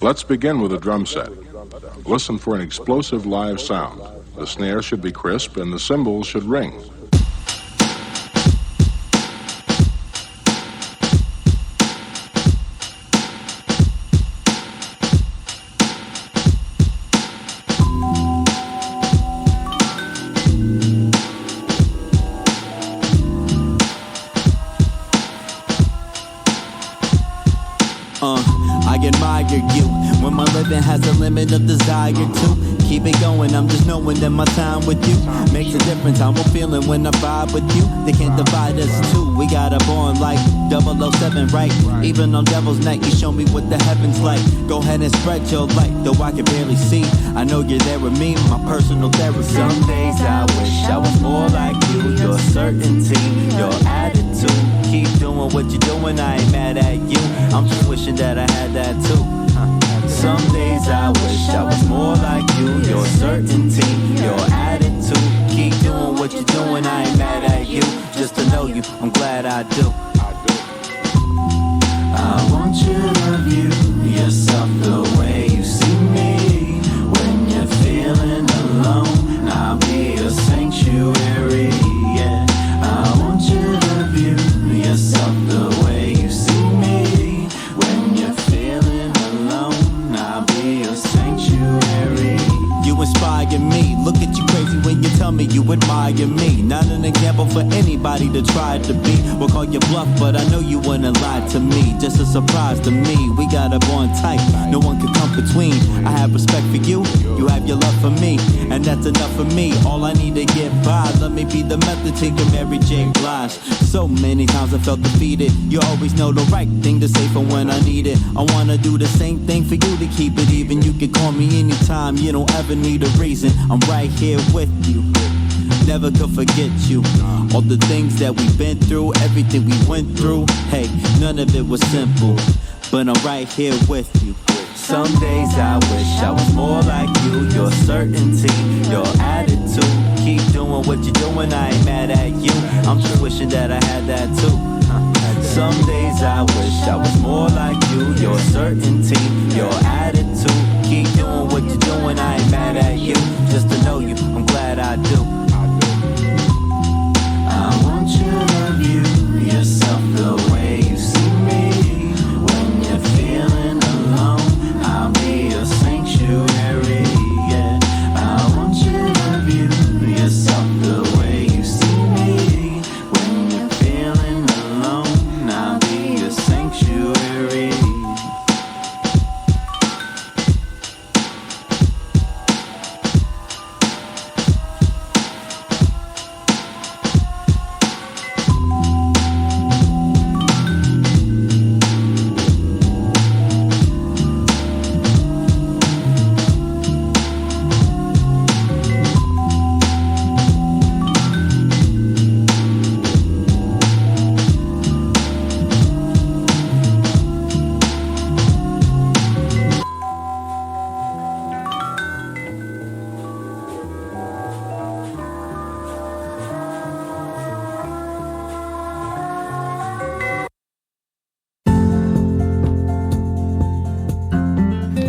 Let's begin with a drum set. Listen for an explosive live sound. The snare should be crisp and the cymbals should ring. I admire you when my living has a limit of desire to keep it going. I'm just knowing that my time with you makes a difference. I'm a feeling when I vibe with you. They can't divide us two. We got a bond like 007, right? Even on Devil's Night, you show me what the heavens like. Go ahead and spread your light, though I can barely see. I know you're there with me, my personal therapy. Some days I wish I was more like you. Your certainty, your attitude. Keep doing what you're doing, I ain't mad at you. I'm just wishing that I had that too. Some days I wish I was more like you. Your certainty, your attitude. Keep doing what you're doing, I ain't mad at you. Just to know you, I'm glad I do. I want you to view yourself the way you see me. When you're feeling alone, I'll be a sanctuary, yeah. I want you to view yourself the way you see me. When you're feeling alone, I'll be a sanctuary. You inspire me. Look at you crazy when you tell me you admire me. Not an example for anybody to try to be. We'll call you bluff, but I know you wouldn't lie to me. Just a surprise to me. We got a bond tight, no one can come between. I have respect for you, you have your love for me, and that's enough for me. All I need to get by, let me be the method to your Mary J. Blige. So many times I felt defeated. You always know the right thing to say for when I need it. I wanna do the same thing for you to keep it even. You can call me anytime, you don't ever need a reason. I'm right here with you, never could forget you. All the things that we've been through, everything we went through. Hey, none of it was simple, but I'm right here with you. Some days I wish I was more like you. Your certainty, your attitude. Keep doing what you're doing, I ain't mad at you. I'm just wishing that I had that too. Some days I wish I was more like you. Your certainty, your attitude. Keep doing what you're doing, I ain't mad at you. Just to know you, I'm glad I do. I want you to view yourself the way you see me. When you're feeling alone, I'll be a sanctuary, yeah. I want you to view yourself the way you see me. When you're feeling alone, I'll be a sanctuary.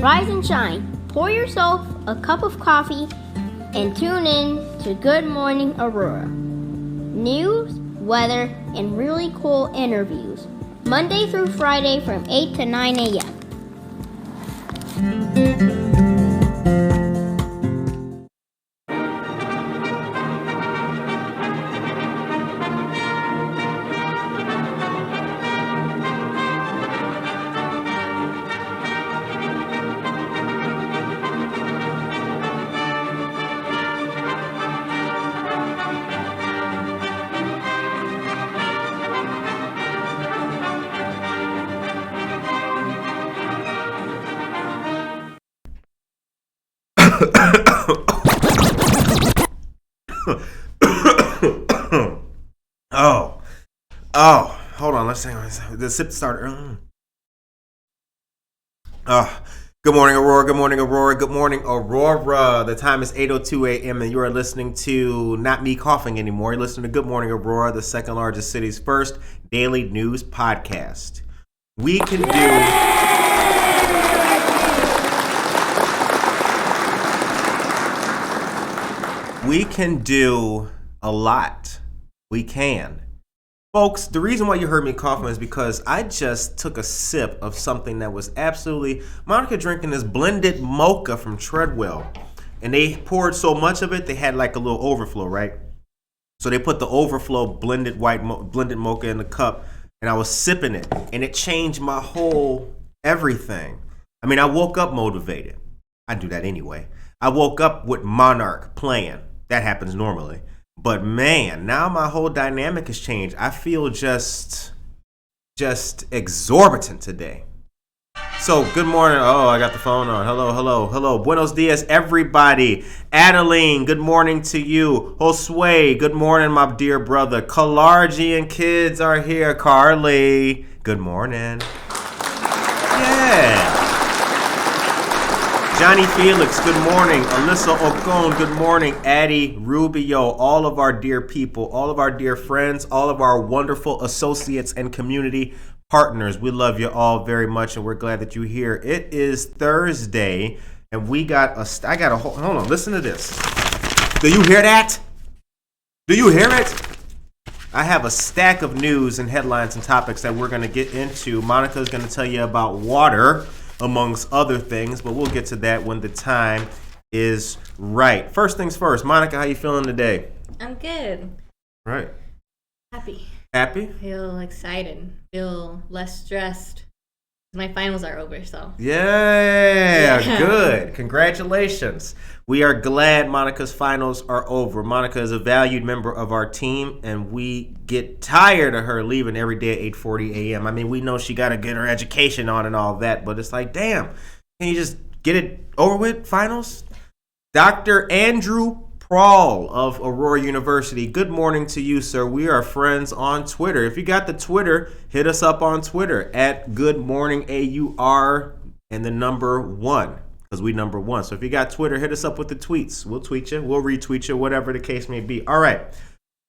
Rise and shine. Pour yourself a cup of coffee and tune in to Good Morning Aurora. News, weather, and really cool interviews. Monday through Friday from 8 to 9 a.m. Hold on, let's hang on. The sip started. Good morning, Aurora. Good morning, Aurora. Good morning, Aurora. The time is 8:02 a.m. and you are listening to not me coughing anymore. You're listening to Good Morning, Aurora, the second largest city's first daily news podcast. We can do we can do a lot. We can. Folks, the reason why you heard me coughing is because I just took a sip of something that was absolutely... Monica drinking this blended mocha from Treadwell. And they poured so much of it, they had like a little overflow, right? So they put the overflow blended blended mocha in the cup, and I was sipping it. And it changed my whole everything. I mean, I woke up motivated. I do that anyway. I woke up with Monarch playing. That happens normally. But man, now my whole dynamic has changed. I feel just exorbitant today. So good morning. Oh, I got the phone on. Hello. Buenos dias, everybody. Adeline, good morning to you. Josue, good morning, my dear brother. Kalargian kids are here. Carly, good morning. Yeah. Johnny Felix, good morning. Alyssa Ocon, good morning. Addie Rubio, all of our dear people, all of our dear friends, all of our wonderful associates and community partners. We love you all very much, and we're glad that you're here. It is Thursday, and hold on, listen to this. Do you hear that? Do you hear it? I have a stack of news and headlines and topics that we're going to get into. Monica's going to tell you about water, amongst other things, but we'll get to that when the time is right. First things first, Monica, how you feeling today? I'm good. Right. Happy. Happy? Feel excited. Feel less stressed. My finals are over, so. Yeah, good. Congratulations. We are glad Monica's finals are over. Monica is a valued member of our team, and we get tired of her leaving every day at 8:40 a.m. I mean, we know she got to get her education on and all that, but it's like, damn, can you just get it over with, finals? Dr. Andrew Prawl of Aurora University, good morning to you, sir. We are friends on Twitter. If you got the Twitter, hit us up on Twitter at GoodMorningAUR and the number 1, because we number 1. So if you got Twitter, hit us up with the tweets. We'll tweet you, we'll retweet you, whatever the case may be. All right.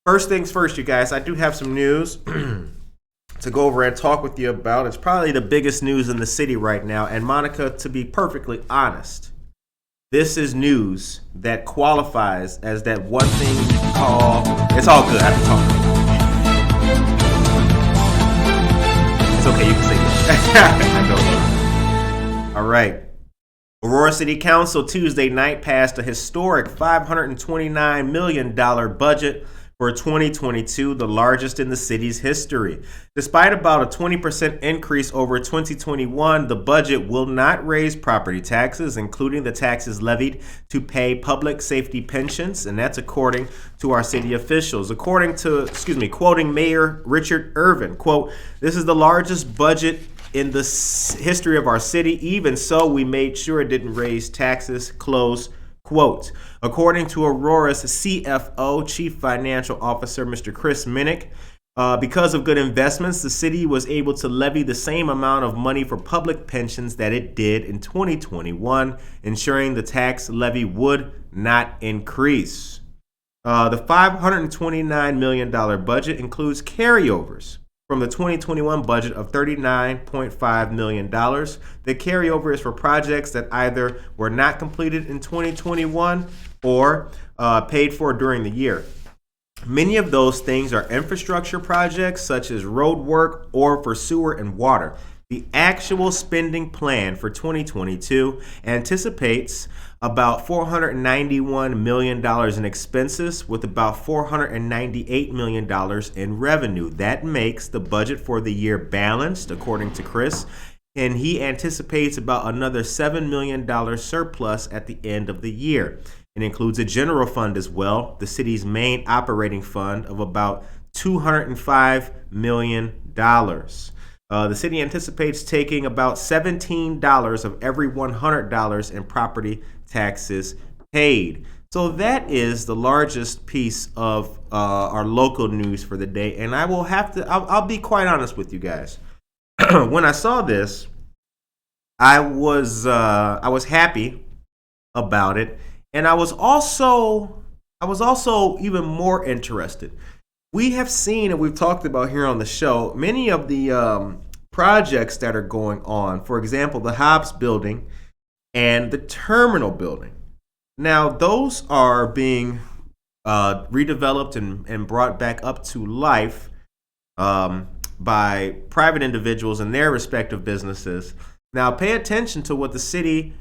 First things first, you guys, I do have some news to go over and talk with you about. It's probably the biggest news in the city right now. And Monica, to be perfectly honest, this is news that qualifies as that one thing called... It's all good. I have to talk. It's okay. You can say that. I know. All right. Aurora City Council Tuesday night passed a historic $529 million budget for 2022, the largest in the city's history. Despite about a 20% increase over 2021, the budget will not raise property taxes, including the taxes levied to pay public safety pensions, and that's according to our city officials. Quoting Mayor Richard Irvin, quote, "This is the largest budget in the history of our city. Even so, we made sure it didn't raise taxes," close quote. According to Aurora's CFO, Chief Financial Officer, Mr. Chris Minnick, because of good investments, the city was able to levy the same amount of money for public pensions that it did in 2021, ensuring the tax levy would not increase. The $529 million budget includes carryovers from the 2021 budget of $39.5 million. The carryover is for projects that either were not completed in 2021 or paid for during the year. Many of those things are infrastructure projects such as road work or for sewer and water. The actual spending plan for 2022 anticipates about $491 million in expenses with about $498 million in revenue. That makes the budget for the year balanced, according to Chris, and he anticipates about another $7 million surplus at the end of the year. It includes a general fund as well, the city's main operating fund of about $205 million. The city anticipates taking about $17 of every $100 in property taxes paid. So that is the largest piece of our local news for the day. And I'll be quite honest with you guys. When I saw this, I was happy about it. And I was also even more interested. We have seen, and we've talked about here on the show, many of the projects that are going on. For example, the Hobbs building and the terminal building. Now, those are being redeveloped and brought back up to life by private individuals and their respective businesses. Now, pay attention to what the city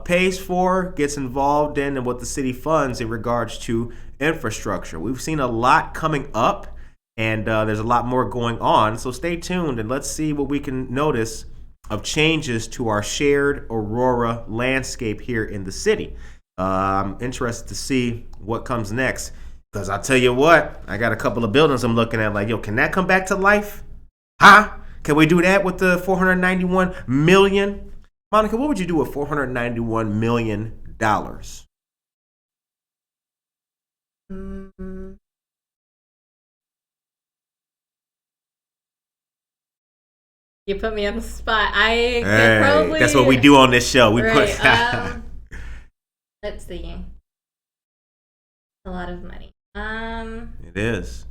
pays for, gets involved in, and what the city funds in regards to infrastructure. We've seen a lot coming up, and there's a lot more going on. So stay tuned, and let's see what we can notice of changes to our shared Aurora landscape here in the city. I'm interested to see what comes next, because I'll tell you what, I got a couple of buildings I'm looking at like, yo, can that come back to life? Huh? Can we do that with the $491 million? Monica, what would you do with $491 million? You put me on the spot. I could probably. That's what we do on this show. We right, put. Let's see. A lot of money. It is.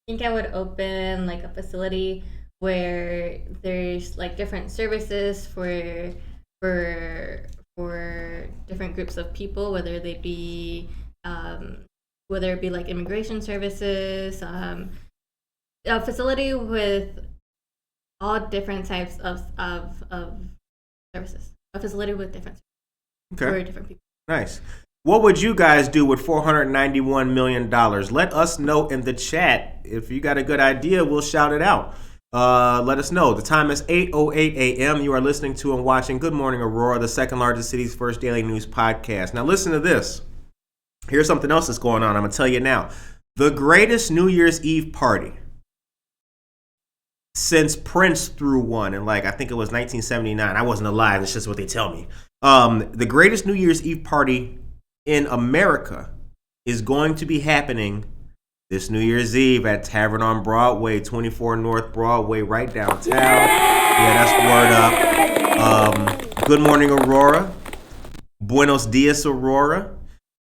I think I would open like a facility where there's like different services for different groups of people, whether they be whether it be like immigration services, a facility with all different types of services. A facility with different services for different people. Nice. What would you guys do with $491 million? Let us know in the chat. If you got a good idea, we'll shout it out. Let us know. The time is 8:08 a.m. You are listening to and watching Good Morning Aurora, the second largest city's first daily news podcast. Now listen to this. Here's something else that's going on. I'm going to tell you now. The greatest New Year's Eve party since Prince threw one in, like, I think it was 1979. I wasn't alive. That's just what they tell me. The greatest New Year's Eve party in America is going to be happening this New Year's Eve at Tavern on Broadway, 24 North Broadway, right downtown. Yeah, that's word up. Good Morning Aurora, Buenos Dias Aurora,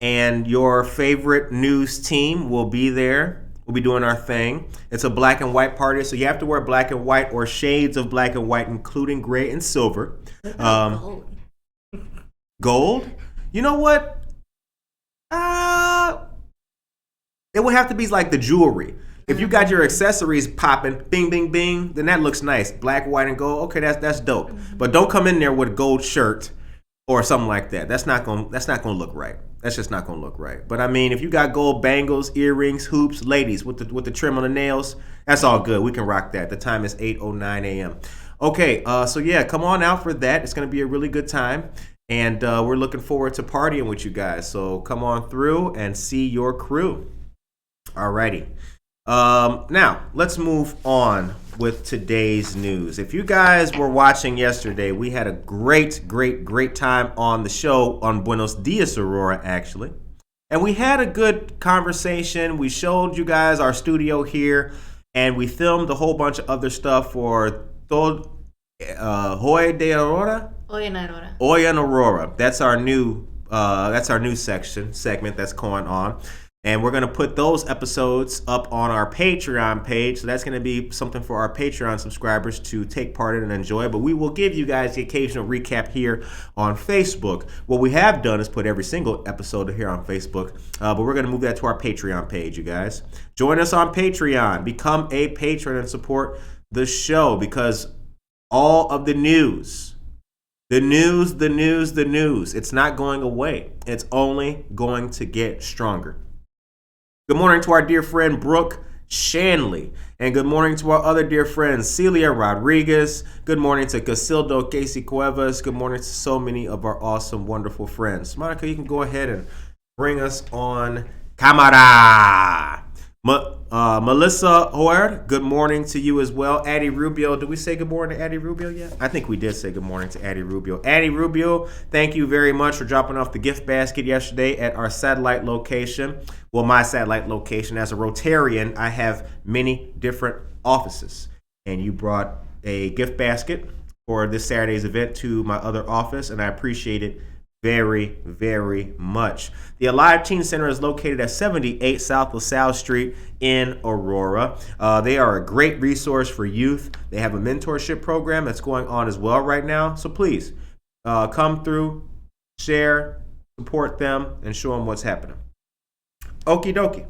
and your favorite news team will be there. We'll be doing our thing. It's a black and white party, so you have to wear black and white or shades of black and white, including gray and silver. Gold. Gold? You know what? It would have to be like the jewelry. If you got your accessories popping, bing, bing, bing, then that looks nice. Black, white, and gold. Okay, that's dope. But don't come in there with a gold shirt or something like that. That's not gonna look right. That's just not gonna look right. But I mean, if you got gold bangles, earrings, hoops, ladies with the trim on the nails, that's all good. We can rock that. The time is 8:09 a.m. Okay, so yeah, come on out for that. It's gonna be a really good time. And we're looking forward to partying with you guys. So come on through and see your crew. Alrighty. Now, let's move on with today's news. If you guys were watching yesterday, we had a great time on the show on Buenos Dias Aurora, actually. And we had a good conversation. We showed you guys our studio here, and we filmed a whole bunch of other stuff for Hoy de Aurora? Hoy en Aurora. Hoy en Aurora. That's our new segment that's going on. And we're going to put those episodes up on our Patreon page. So that's going to be something for our Patreon subscribers to take part in and enjoy. But we will give you guys the occasional recap here on Facebook. What we have done is put every single episode here on Facebook. But we're going to move that to our Patreon page, you guys. Join us on Patreon. Become a patron and support the show, because all of the news, it's not going away. It's only going to get stronger. Good morning to our dear friend Brooke Shanley. And good morning to our other dear friends, Celia Rodriguez. Good morning to Casildo Casey Cuevas. Good morning to so many of our awesome, wonderful friends. Monica, you can go ahead and bring us on camera. Melissa Hoard, good morning to you as well. Addie Rubio, did we say good morning to Addie Rubio yet? I think we did say good morning to Addie Rubio. Addie Rubio, thank you very much for dropping off the gift basket yesterday at our satellite location. Well, my satellite location. As a Rotarian, I have many different offices. And you brought a gift basket for this Saturday's event to my other office, and I appreciate it very, very much. The Alive Teen Center is located at 78 South LaSalle Street in Aurora. They are a great resource for youth. They have a mentorship program that's going on as well right now. So please come through, share, support them, and show them what's happening. Okie dokie.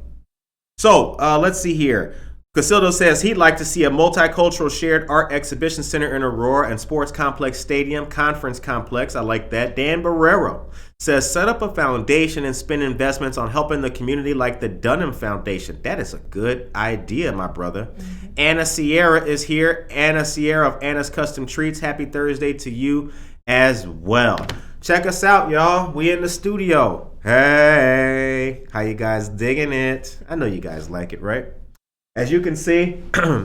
So let's see here. Casildo says he'd like to see a multicultural shared art exhibition center in Aurora and sports complex stadium, conference complex. I like that. Dan Barrero says set up a foundation and spend investments on helping the community like the Dunham Foundation. That is a good idea, my brother. Mm-hmm. Anna Sierra is here. Anna Sierra of Anna's Custom Treats. Happy Thursday to you as well. Check us out, y'all. We in the studio. Hey, how you guys digging it? I know you guys like it, right? As you can see,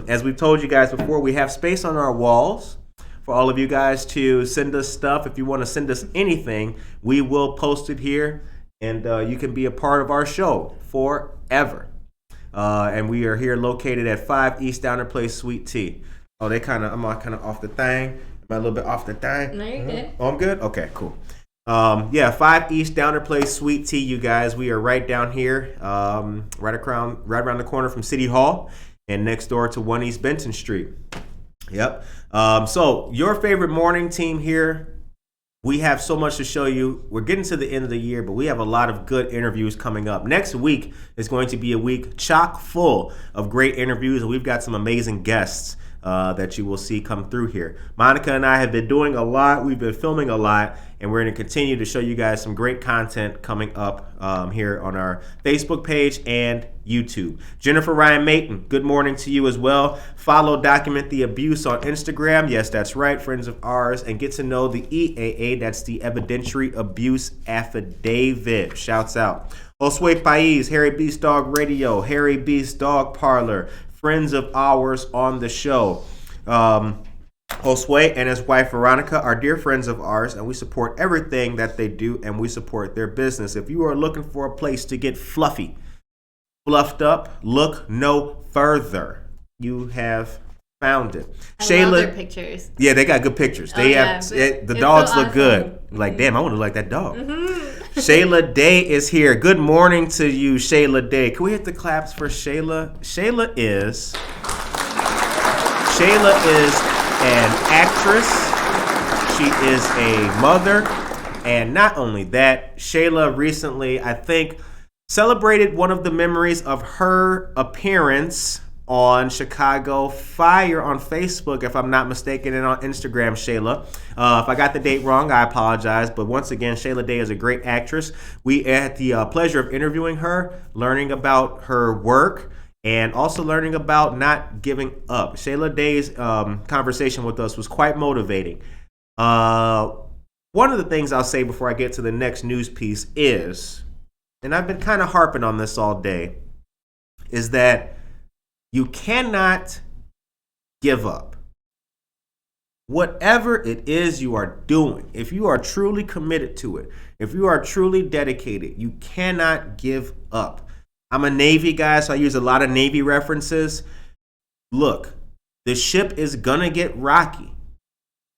as we've told you guys before, we have space on our walls for all of you guys to send us stuff. If you want to send us anything, we will post it here, and you can be a part of our show forever. And we are here located at 5 East Downer Place, Suite T. Oh, I'm kind of off the thing. Am I a little bit off the thing? No, you're good. Oh, I'm good? Okay, cool. 5 East Downer Place, Suite T, you guys. We are right down here, right around the corner from City Hall and next door to 1 East Benton Street. Yep. So your favorite morning team here, we have so much to show you. We're getting to the end of the year, but we have a lot of good interviews coming up. Next week is going to be a week chock full of great interviews, and we've got some amazing guests that you will see come through here. Monica and I have been doing a lot. We've been filming a lot, and we're going to continue to show you guys some great content coming up here on our Facebook page and YouTube. Jennifer Ryan Mayton, good morning to you as well. Follow Document the Abuse on Instagram. Yes, that's right, friends of ours. And get to know the EAA, that's the Evidentiary Abuse Affidavit. Shouts out. Josue Pais, Harry Beast Dog Radio, Harry Beast Dog Parlor, friends of ours on the show. Josue and his wife Veronica are dear friends of ours, and we support everything that they do, and we support their business. If you are looking for a place to get fluffed up, look no further. You have found it. I love their pictures. Yeah, they got good pictures. The dogs so look good. Like, damn, I want to look like that dog. Mm-hmm. Shayla Day is here. Good morning to you, Shayla Day. Can we hit the claps for Shayla? Shayla is an actress. She is a mother. And not only that, Shayla recently, I think, celebrated one of the memories of her appearance on Chicago Fire on Facebook, if I'm not mistaken, and on Instagram, Shayla. If I got the date wrong, I apologize. But once again, Shayla Day is a great actress. We had the pleasure of interviewing her, learning about her work, and also learning about not giving up. Shayla Day's conversation with us was quite motivating. One of the things I'll say before I get to the next news piece is, and I've been kind of harping on this all day, is that you cannot give up. Whatever it is you are doing, if you are truly committed to it, if you are truly dedicated, you cannot give up. I'm a Navy guy, so I use a lot of Navy references. Look, the ship is gonna get rocky.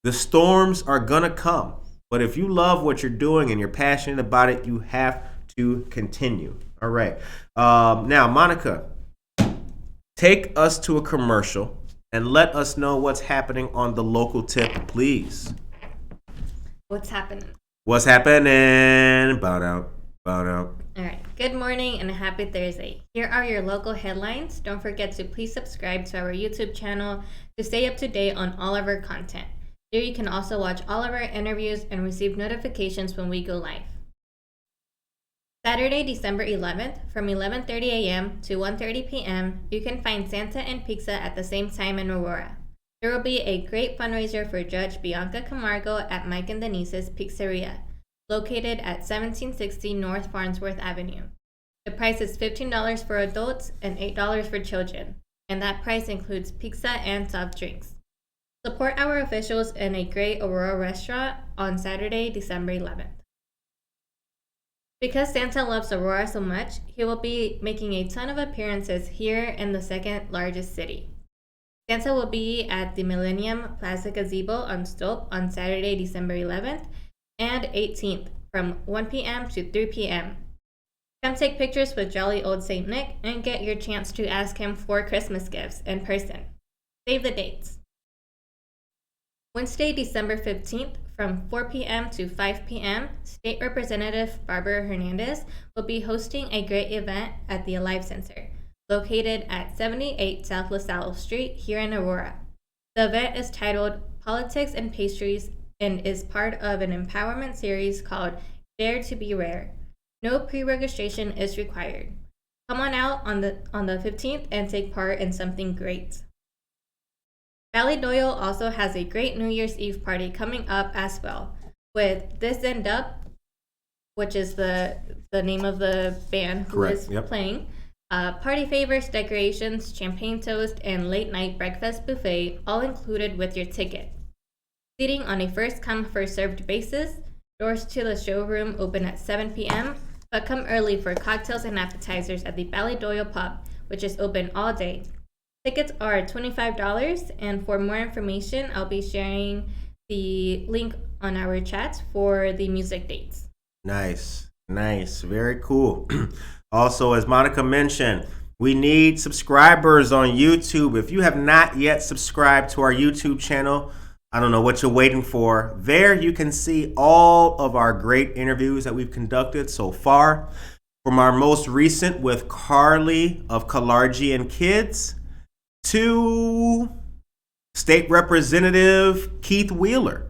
The storms are gonna come. But if you love what you're doing and you're passionate about it, you have to continue. All right. Now, Monica, take us to a commercial and let us know what's happening on the local tip, please. What's happening? What's happening? Bow down. All right. Good morning and happy Thursday. Here are your local headlines. Don't forget to please subscribe to our YouTube channel to stay up to date on all of our content. Here you can also watch all of our interviews and receive notifications when we go live. Saturday, December 11th, from 11:30 a.m. to 1:30 p.m., you can find Santa and pizza at the same time in Aurora. There will be a great fundraiser for Judge Bianca Camargo at Mike and Denise's Pizzeria, located at 1760 North Farnsworth Avenue. The price is $15 for adults and $8 for children, and that price includes pizza and soft drinks. Support our officials in a great Aurora restaurant on Saturday, December 11th. Because Santa loves Aurora so much, he will be making a ton of appearances here in the second largest city. Santa will be at the Millenium Plaza Gazebo on Stolp on Saturday, December 11th and 18th from 1 p.m. to 3 p.m. Come take pictures with jolly old St. Nick and get your chance to ask him for Christmas gifts in person. Save the dates. Wednesday, December 15th, from 4 p.m. to 5 p.m., State Representative Barbara Hernandez will be hosting a great event at the Alive Center, located at 78 South LaSalle Street here in Aurora. The event is titled Politics and Pastries and is part of an empowerment series called Dare to Be Rare. No pre-registration is required. Come on out on the 15th and take part in something great. Valley Doyle also has a great New Year's Eve party coming up as well, with This End Up, which is the name of the band who is playing, party favors, decorations, champagne toast, and late night breakfast buffet, all included with your ticket. Seating on a first come, first served basis. Doors to the showroom open at 7 p.m., but come early for cocktails and appetizers at the Valley Doyle Pub, which is open all day. Tickets are $25, and for more information, I'll be sharing the link on our chat for the music dates. Nice. Very cool. Also, as Monica mentioned, we need subscribers on YouTube. If you have not yet subscribed to our YouTube channel, I don't know what you're waiting for. There you can see all of our great interviews that we've conducted so far. From our most recent with Carly of Kalargi and Kids to State Representative Keith Wheeler,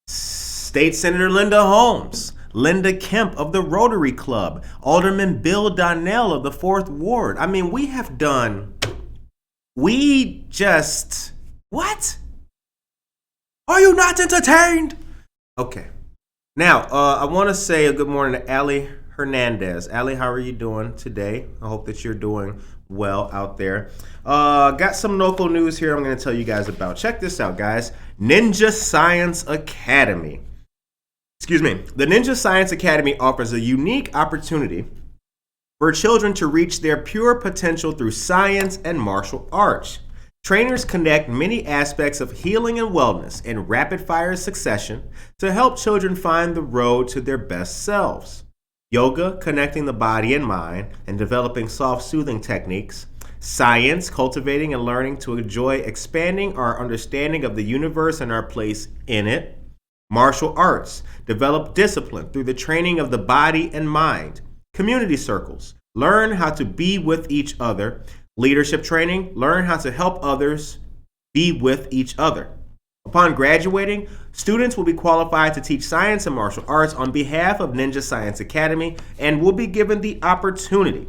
State Senator Linda Holmes, Linda Kemp of the Rotary Club, Alderman Bill Donnell of the 4th Ward. I mean, what? Are you not entertained? Okay. Now, I want to say a good morning to Allie Hernandez. Allie, how are you doing today? I hope that you're doing well out there. Got some local news here I'm going to tell you guys about. Check this out, guys. Ninja Science Academy. The Ninja Science Academy offers a unique opportunity for children to reach their pure potential through science and martial arts. Trainers connect many aspects of healing and wellness in rapid-fire succession to help children find the road to their best selves. Yoga, connecting the body and mind and developing soft soothing techniques. Science, cultivating and learning to enjoy expanding our understanding of the universe and our place in it. Martial arts, develop discipline through the training of the body and mind. Community circles, learn how to be with each other. Leadership training, learn how to help others be with each other. Upon graduating, students will be qualified to teach science and martial arts on behalf of Ninja Science Academy and will be given the opportunity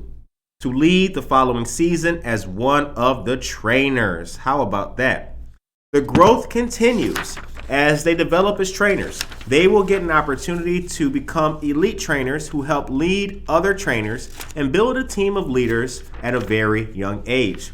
to lead the following season as one of the trainers. How about that? The growth continues as they develop as trainers. They will get an opportunity to become elite trainers who help lead other trainers and build a team of leaders at a very young age.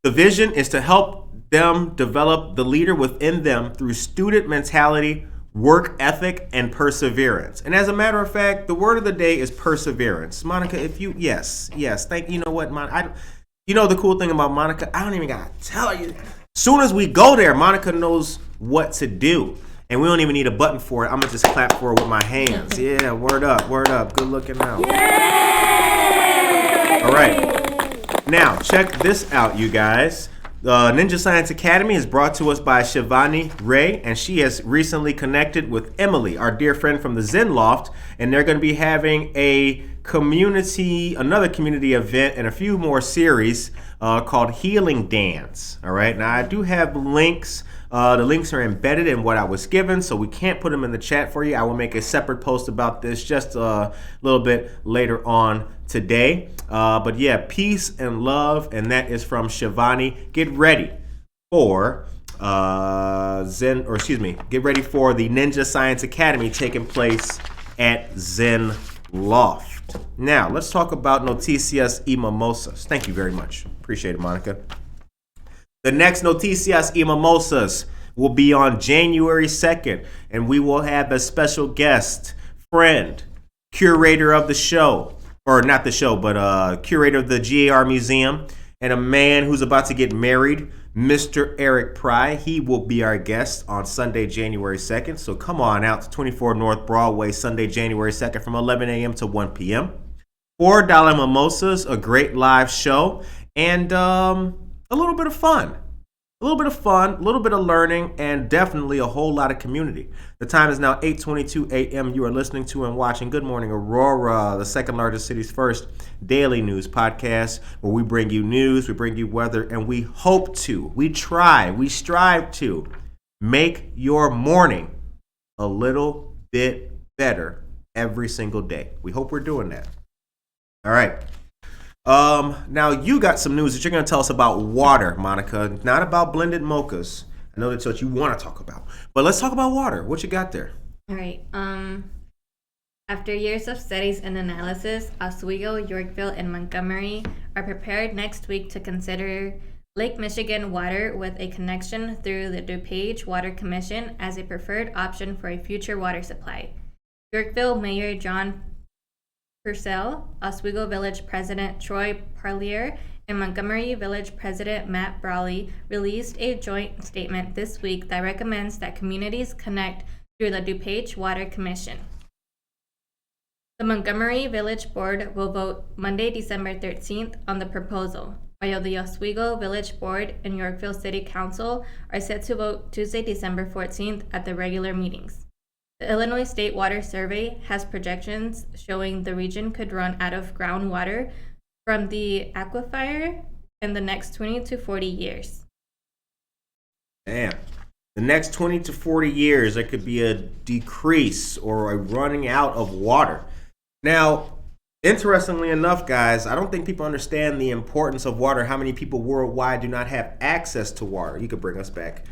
The vision is to help them develop the leader within them through student mentality, work ethic, and perseverance. And as a matter of fact, the word of the day is perseverance. Monica, yes, thank you. Know what, Monica? You know the cool thing about Monica? I don't even gotta tell you. Soon as we go there, Monica knows what to do. And we don't even need a button for it. I'm gonna just clap for it with my hands. Yeah, word up. Good looking out. All right. Now, check this out, you guys. The Ninja Science Academy is brought to us by Shivani Ray, and she has recently connected with Emily, our dear friend from the Zen Loft, and they're going to be having another community event and a few more series called Healing Dance. All right, now I do have links. The links are embedded in what I was given, so we can't put them in the chat for you. I will make a separate post about this just a little bit later on today. But yeah, peace and love, and that is from Shivani. Get ready for get ready for the Ninja Science Academy taking place at Zen Loft. Now, let's talk about Noticias y Mimosas. Thank you very much. Appreciate it, Monica. The next Noticias y Mimosas will be on January 2nd, and we will have a special guest, friend, curator of the show, or not the show, but curator of the GAR Museum, and a man who's about to get married, Mr. Eric Pry. He will be our guest on Sunday, January 2nd. So come on out to 24 North Broadway, Sunday, January 2nd from 11 a.m. to 1 p.m. $4 mimosas, a great live show, and a little bit of fun. A little bit of fun, a little bit of learning, and definitely a whole lot of community. The time is now 8:22 a.m. You are listening to and watching Good Morning Aurora, the second largest city's first daily news podcast, where we bring you news, we bring you weather, and we strive to make your morning a little bit better every single day. We hope we're doing that. All right. Now you got some news that you're going to tell us about water, Monica, not about blended mochas. I know that's what you want to talk about, but let's talk about water. What you got there? All right. After years of studies and analysis, Oswego, Yorkville, and Montgomery are prepared next week to consider Lake Michigan water with a connection through the DuPage Water Commission as a preferred option for a future water supply. Yorkville Mayor John Purcell, Oswego Village President Troy Parlier, and Montgomery Village President Matt Brawley released a joint statement this week that recommends that communities connect through the DuPage Water Commission. The Montgomery Village Board will vote Monday, December 13th on the proposal, while the Oswego Village Board and Yorkville City Council are set to vote Tuesday, December 14th at the regular meetings. The Illinois State Water Survey has projections showing the region could run out of groundwater from the aquifer in the next 20 to 40 years. Damn. The next 20 to 40 years, there could be a decrease or a running out of water. Now, interestingly enough, guys, I don't think people understand the importance of water, how many people worldwide do not have access to water. You could bring us back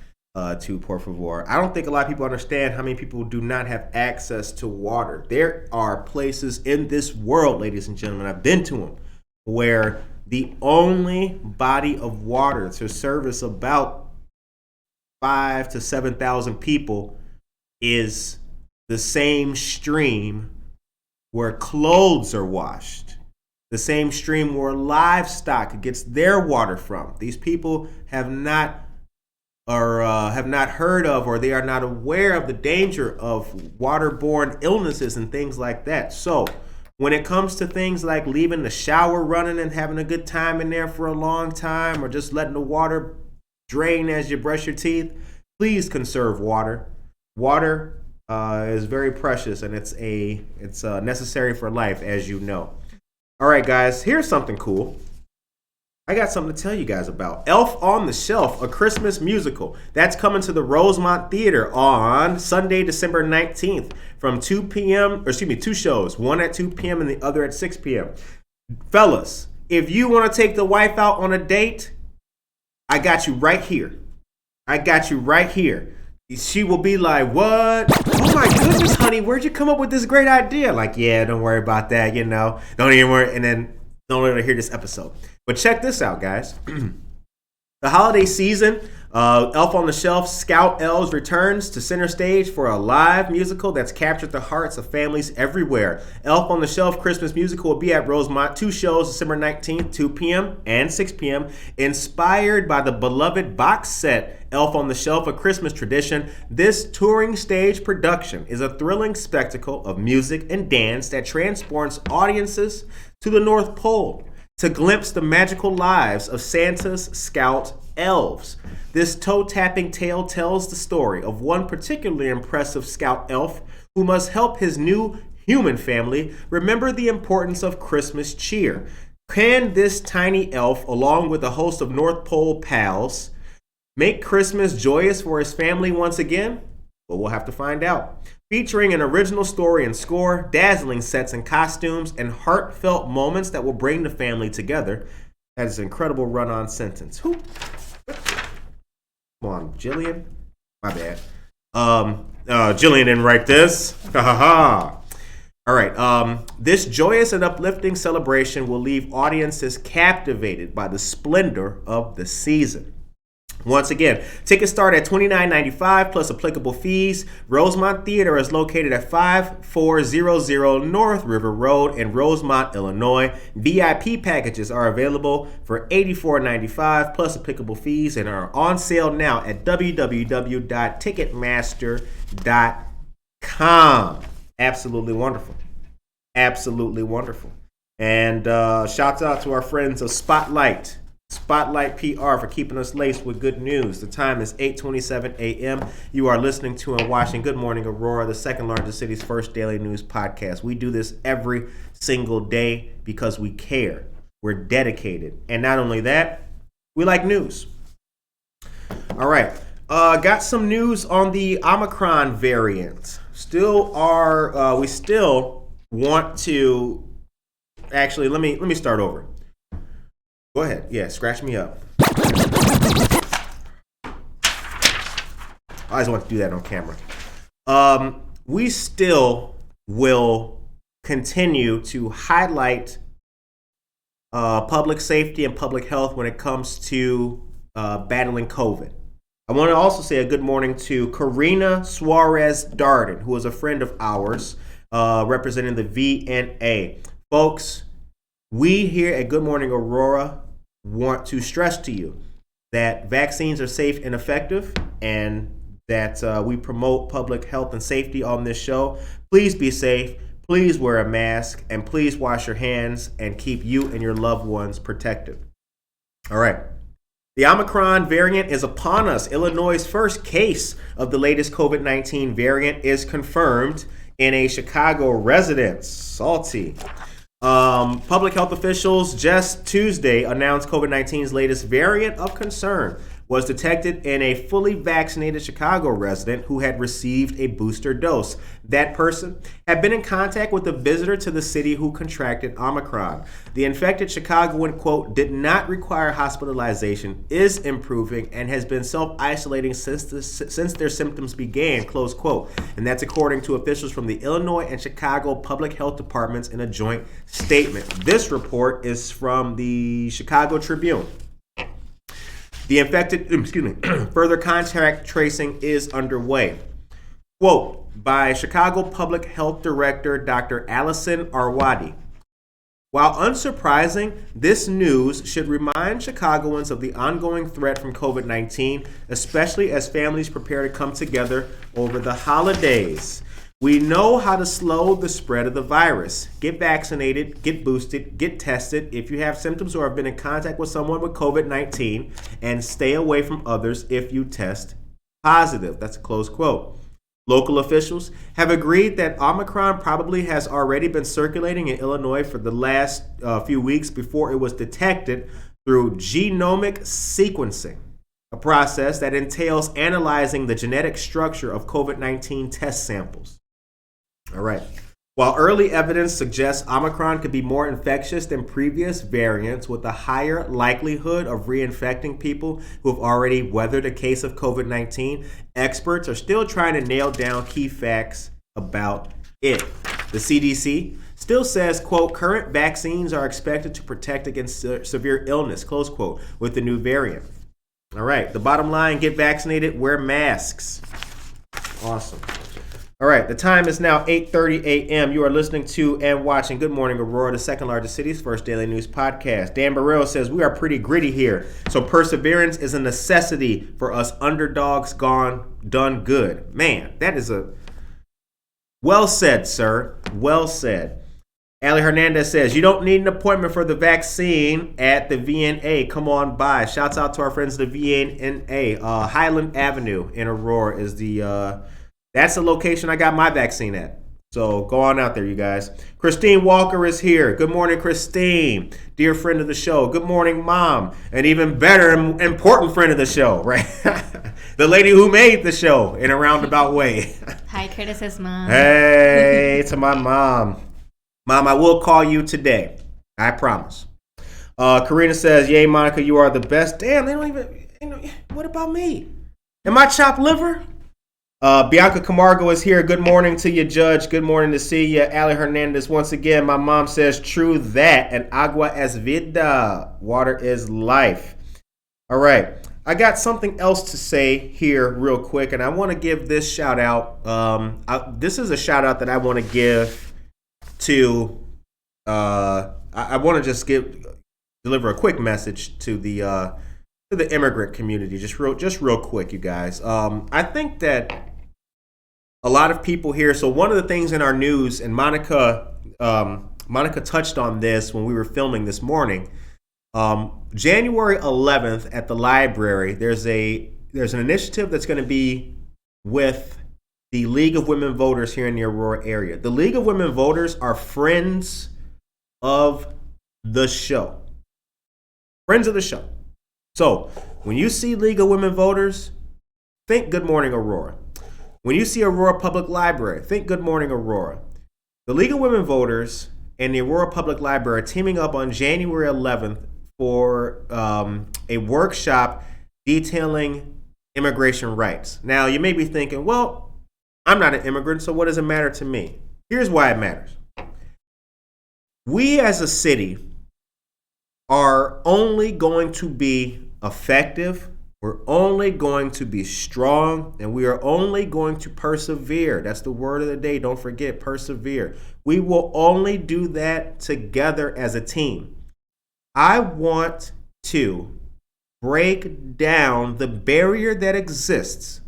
to por favor. I don't think a lot of people understand how many people do not have access to water. There are places in this world, ladies and gentlemen, I've been to them, where the only body of water to service about 5,000 to 7,000 people is the same stream where clothes are washed, the same stream where livestock gets their water from. These people have not heard of, or they are not aware of the danger of waterborne illnesses and things like that. So when it comes to things like leaving the shower running and having a good time in there for a long time, or just letting the water drain as you brush your teeth, please conserve water. Water is very precious, and it's necessary for life, as you know. All right, guys, here's something cool. I got something to tell you guys about. Elf on the Shelf, a Christmas musical. That's coming to the Rosemont Theater on Sunday, December 19th from 2 p.m. Two shows, one at 2 p.m. and the other at 6 p.m. Fellas, if you want to take the wife out on a date, I got you right here. She will be like, what? Oh my goodness, honey, where'd you come up with this great idea? Like, yeah, don't worry about that, Don't even worry. And then don't let her hear this episode. But check this out, guys. The holiday season, Elf on the Shelf Scout Elves returns to center stage for a live musical that's captured the hearts of families everywhere. Elf on the Shelf Christmas musical will be at Rosemont. 2 shows, December 19th, 2 p.m. and 6 p.m. Inspired by the beloved box set Elf on the Shelf, A Christmas Tradition, this touring stage production is a thrilling spectacle of music and dance that transports audiences to the North Pole to glimpse the magical lives of Santa's scout elves. This toe-tapping tale tells the story of one particularly impressive scout elf who must help his new human family remember the importance of Christmas cheer. Can this tiny elf, along with a host of North Pole pals, make Christmas joyous for his family once again? Well, we'll have to find out. Featuring an original story and score, dazzling sets and costumes, and heartfelt moments that will bring the family together. That is an incredible run-on sentence. Come on, Jillian. My bad. Jillian didn't write this. Ha ha ha. All right. This joyous and uplifting celebration will leave audiences captivated by the splendor of the season. Once again, tickets start at $29.95 plus applicable fees. Rosemont Theater is located at 5400 North River Road in Rosemont, Illinois. VIP packages are available for $84.95 plus applicable fees and are on sale now at www.ticketmaster.com. Absolutely wonderful. Absolutely wonderful. And shouts out to our friends of Spotlight Spotlight PR for keeping us laced with good news. The time is 8:27 a.m. You are listening to and watching Good Morning Aurora, the second largest city's first daily news podcast. We do this every single day because we care. We're dedicated. And not only that, we like news. All right. Got some news on the Omicron variant. We still want to, actually, let me start over. Go ahead. Yeah, scratch me up. I always want to do that on camera. We still will continue to highlight public safety and public health when it comes to battling COVID. I want to also say a good morning to Karina Suarez Darden, who is a friend of ours, representing the VNA. Folks, we here at Good Morning Aurora want to stress to you that vaccines are safe and effective, and that we promote public health and safety on this show. Please be safe, please wear a mask, and please wash your hands and keep you and your loved ones protected. All right. The Omicron variant is upon us. Illinois' first case of the latest COVID-19 variant is confirmed in a Chicago residence. Salty. Public health officials just Tuesday announced COVID-19's latest variant of concern was detected in a fully vaccinated Chicago resident who had received a booster dose. That person had been in contact with a visitor to the city who contracted Omicron. The infected Chicagoan, quote, did not require hospitalization, is improving, and has been self-isolating since their symptoms began, close quote. And that's according to officials from the Illinois and Chicago Public Health Departments in a joint statement. This report is from the Chicago Tribune. The infected, further contact tracing is underway. Quote by Chicago Public Health Director Dr. Allison Arwadi. While unsurprising, this news should remind Chicagoans of the ongoing threat from COVID-19, especially as families prepare to come together over the holidays. We know how to slow the spread of the virus. Get vaccinated, get boosted, get tested if you have symptoms or have been in contact with someone with COVID-19, and stay away from others if you test positive. That's a close quote. Local officials have agreed that Omicron probably has already been circulating in Illinois for the last few weeks before it was detected through genomic sequencing, a process that entails analyzing the genetic structure of COVID-19 test samples. All right. While early evidence suggests Omicron could be more infectious than previous variants with a higher likelihood of reinfecting people who have already weathered a case of COVID-19, experts are still trying to nail down key facts about it. The CDC still says, quote, current vaccines are expected to protect against severe illness, close quote, with the new variant. All right. The bottom line, get vaccinated, wear masks. Awesome. All right, the time is now 8:30 a.m. You are listening to and watching Good Morning Aurora, the second largest city's first daily news podcast. Dan Burrell says, we are pretty gritty here, so perseverance is a necessity for us underdogs done good. Man, that is a... Well said, sir. Well said. Ali Hernandez says, you don't need an appointment for the vaccine at the VNA. Come on by. Shouts out to our friends at the VNA. Highland Avenue in Aurora is the... That's the location I got my vaccine at. So go on out there, you guys. Christine Walker is here. Good morning, Christine. Dear friend of the show. Good morning, Mom. An even better and important friend of the show, right? The lady who made the show in a roundabout way. Hi, Curtis's mom. Hey, to my mom. Mom, I will call you today. I promise. Karina says, yay, Monica, you are the best. Damn, they don't even, what about me? Am I chopped liver? Bianca Camargo is here. Good morning to you, Judge. Good morning to see you. Ali Hernandez once again. My mom says, true that. And agua es vida. Water is life. All right. I got something else to say here real quick, and I want to give this shout out. This is a shout out that I want to give to, I want to just deliver a quick message to the immigrant community, just real quick, you guys. I think that a lot of people here. So one of the things in our news, and Monica touched on this when we were filming this morning. January 11th at the library, there's an initiative that's going to be with the League of Women Voters here in the Aurora area. The League of Women Voters are friends of the show. Friends of the show. So when you see League of Women Voters, think Good Morning Aurora. When you see Aurora Public Library, think Good Morning Aurora. The League of Women Voters and the Aurora Public Library are teaming up on January 11th for a workshop detailing immigration rights. Now, you may be thinking, well, I'm not an immigrant, so what does it matter to me? Here's why it matters. We as a city are only going to be effective, we're only going to be strong, and we are only going to persevere. That's the word of the day. Don't forget, persevere. We will only do that together as a team. I want to break down the barrier that exists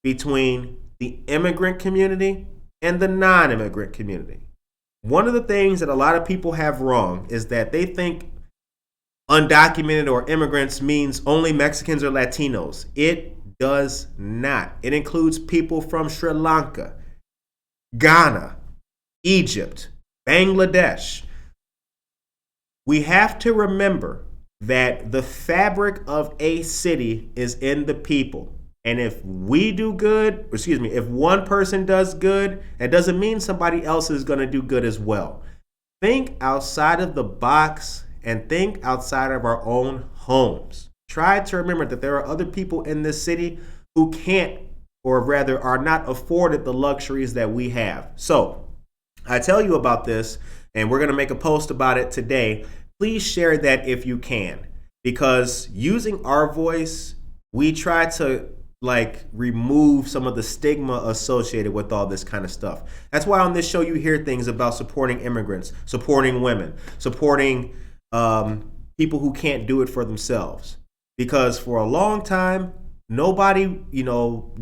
between the immigrant community and the non-immigrant community. One of the things that a lot of people have wrong is that they think undocumented or immigrants means only Mexicans or Latinos. It does not. It includes people from Sri Lanka, Ghana, Egypt, Bangladesh. We have to remember that the fabric of a city is in the people. And if we do good, if one person does good, that doesn't mean somebody else is going to do good as well. Think outside of the box and think outside of our own homes. Try to remember that there are other people in this city who can't, or rather are not afforded the luxuries that we have. So I tell you about this, and we're going to make a post about it today. Please share that if you can, because using our voice, we try to remove some of the stigma associated with all this kind of stuff. That's why on this show you hear things about supporting immigrants, supporting women, supporting people who can't do it for themselves. Because for a long time, nobody,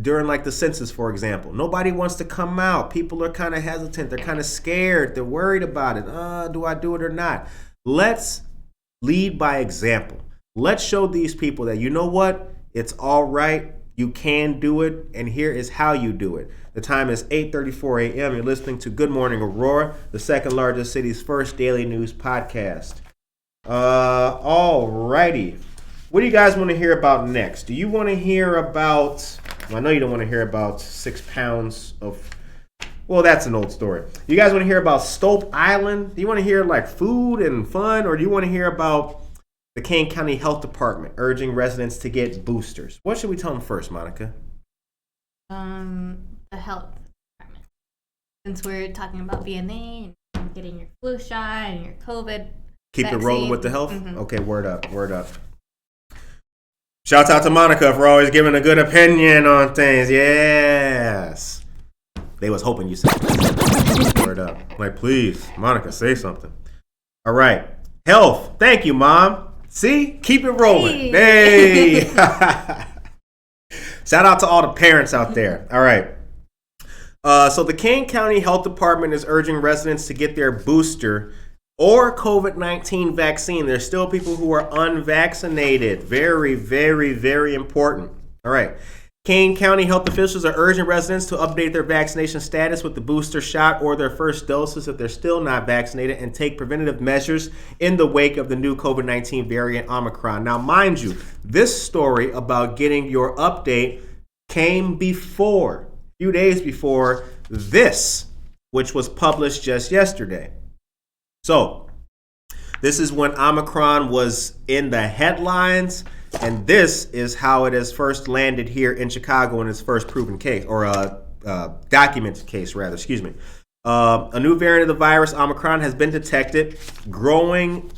during the census, for example, nobody wants to come out. People are kind of hesitant. They're kind of scared. They're worried about it. Do I do it or not? Let's lead by example. Let's show these people that, you know what? It's all right. You can do it, and here is how you do it. The time is 8:34 a.m. You're listening to Good Morning Aurora, the second largest city's first daily news podcast. All righty. What do you guys want to hear about next? Do you want to hear about, I know you don't want to hear about 6 pounds of, well, that's an old story. You guys want to hear about Stolp Island? Do you want to hear food and fun, or do you want to hear about the Kane County Health Department urging residents to get boosters? What should we tell them first, Monica? The health department. Since we're talking about VNA and getting your flu shot and your COVID Keep vaccine. It rolling with the health? Mm-hmm. Okay, word up. Shouts out to Monica for always giving a good opinion on things. Yes. They was hoping you said that. Word up. Please, Monica, say something. All right. Health. Thank you, Mom. See? Keep it rolling. Hey. Shout out to all the parents out there. All right. So the Kane County Health Department is urging residents to get their booster or COVID-19 vaccine. There's still people who are unvaccinated. Very, very, very important. All right. Kane County health officials are urging residents to update their vaccination status with the booster shot or their first doses if they're still not vaccinated, and take preventative measures in the wake of the new COVID-19 variant Omicron. Now, mind you, this story about getting your update came a few days before this, which was published just yesterday. So, this is when Omicron was in the headlines, and this is how it has first landed here in Chicago in its first proven case, or documented case, rather. Excuse me. A new variant of the virus, Omicron, has been detected, starting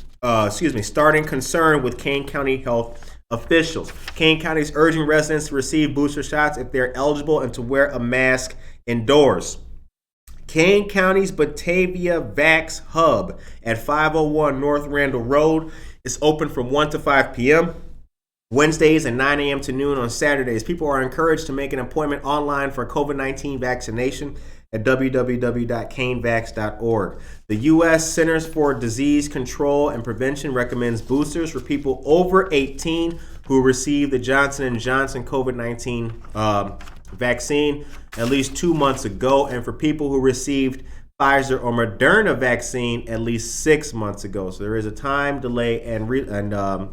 concern with Kane County health officials. Kane County is urging residents to receive booster shots if they're eligible and to wear a mask indoors. Kane County's Batavia Vax Hub at 501 North Randall Road is open from 1 to 5 p.m. Wednesdays at 9 a.m. to noon on Saturdays. People are encouraged to make an appointment online for COVID-19 vaccination at www.canevax.org. The U.S. Centers for Disease Control and Prevention recommends boosters for people over 18 who received the Johnson & Johnson COVID-19 vaccine at least 2 months ago, and for people who received Pfizer or Moderna vaccine at least 6 months ago. So there is a time delay and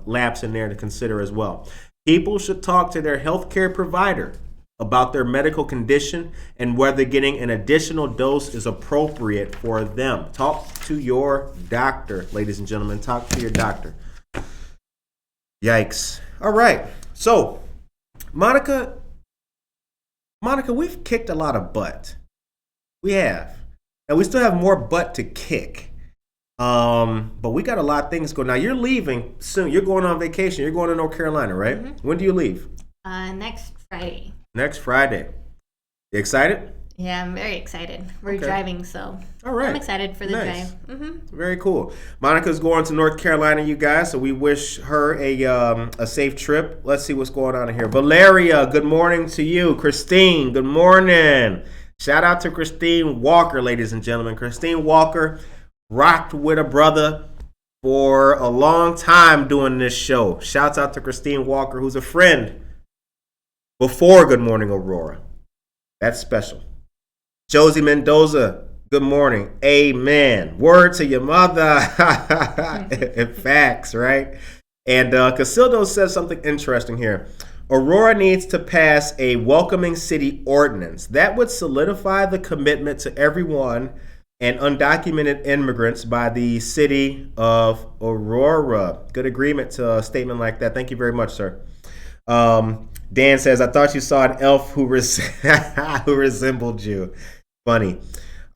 lapse in there to consider as well. People should talk to their healthcare provider about their medical condition and whether getting an additional dose is appropriate for them. Talk to your doctor, ladies and gentlemen. Talk to your doctor. Yikes. All right. So, Monica, we've kicked a lot of butt. We have. And we still have more butt to kick. But we got a lot of things going. Now, you're leaving soon. You're going on vacation. You're going to North Carolina, right? Mm-hmm. When do you leave? Next Friday. Next Friday. You excited? Yeah, I'm very excited. We're driving, so all right. I'm excited for the Nice. drive. Mm-hmm. Very cool. Monica's going to North Carolina, you guys, so we wish her a safe trip. Let's see what's going on here. Valeria, good morning to you. Christine, good morning. Shout out to Christine Walker, ladies and gentlemen. Christine Walker rocked with a brother for a long time doing this show. Shouts out to Christine Walker, who's a friend before Good Morning Aurora. That's special. Josie Mendoza, good morning. Amen. Word to your mother. Facts, right? And Casildo says something interesting here. Aurora needs to pass a welcoming city ordinance. That would solidify the commitment to everyone and undocumented immigrants by the city of Aurora. Good agreement to a statement like that. Thank you very much, sir. Dan says, I thought you saw an elf who resembled you. Funny.